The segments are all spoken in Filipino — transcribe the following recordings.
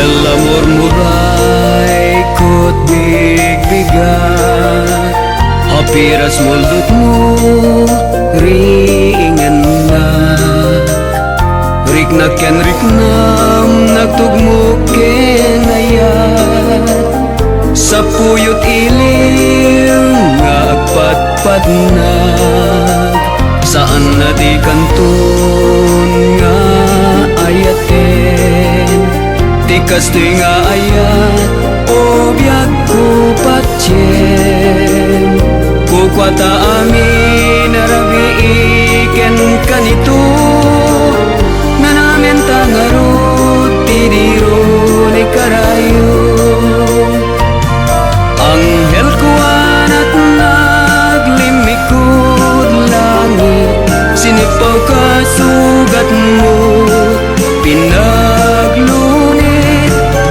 El amor muray kot bigbigat Hapiras muldut mo ringan na Rik na ken rik nam nagtugmo ken ayat Sa puyot iliw nga agpatpad na Saan na di kanton nga ayaten Tikas to'y nga ayat o biyag ko patyen Kukwata amin narabi iken kanito Na namin tangarot tidiro ni karayo Anghel ko at naglimikod langit Sinipaw ka sugat mo Pinaglunit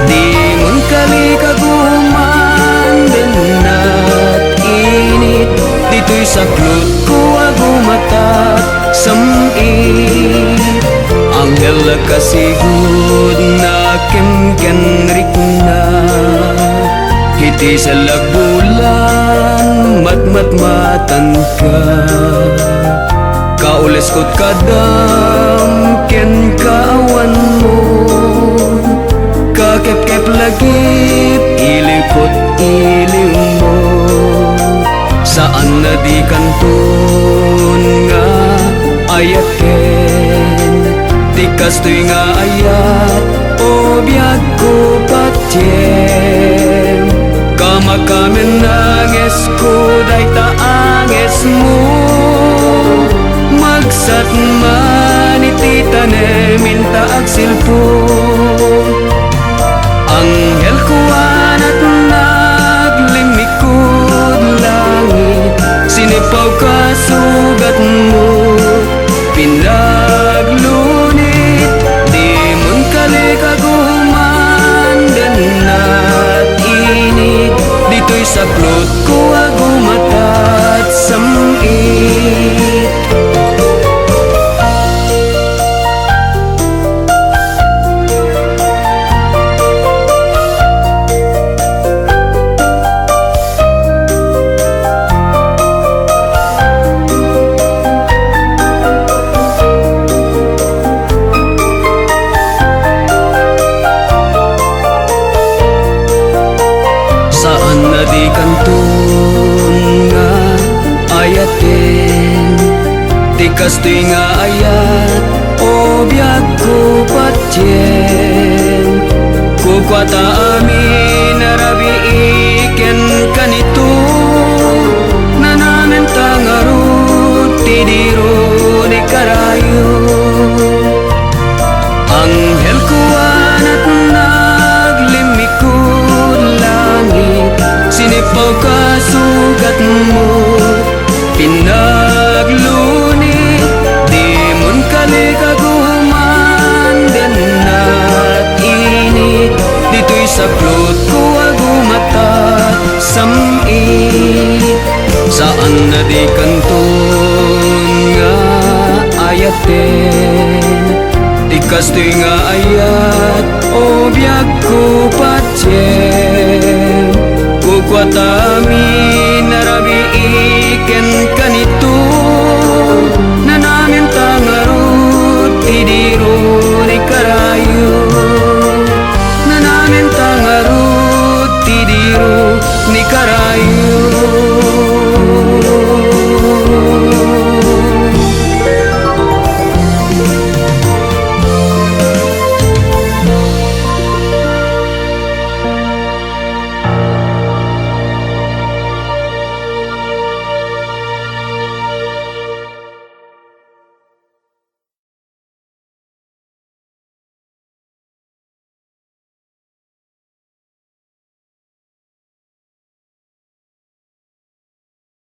Di mon kalikaguman Benat init Dito'y saklot ko agumatat Samit Anghel kasigud na kemkenrik na Hiti sa lagbulan matmatmatan ka Kaules ko't kadam ken kaawan mo Kakep-kep lagip iliw ko't iliw mo Saan na di kanton nga ayaten Tikas to'y nga ayat o biyag ko patyen Kamakamen nanges ko day taanges mo Magsat man ititane minta agsilpo Anghel ko at naglimikod langit Sinipaw ka sugat mo Pinaglunit Di mon kalikaguman Ganat init Dito'y saklot ko agumatat samit Saan na di kanton nga ayaten Tikas to'y nga ayat o biyag ko patyen Kukwata amin narabi iken kanito Na namin tangarot tidiro ni karayo Anghel ko at naglimikod langit Sinipaw ka sugat mo Pinaglunit Di mon kalikaguman Ganat init Dito'y saklot ko agumatat samit Saan na di kanton nga ayaten Tikas to'y nga ayat o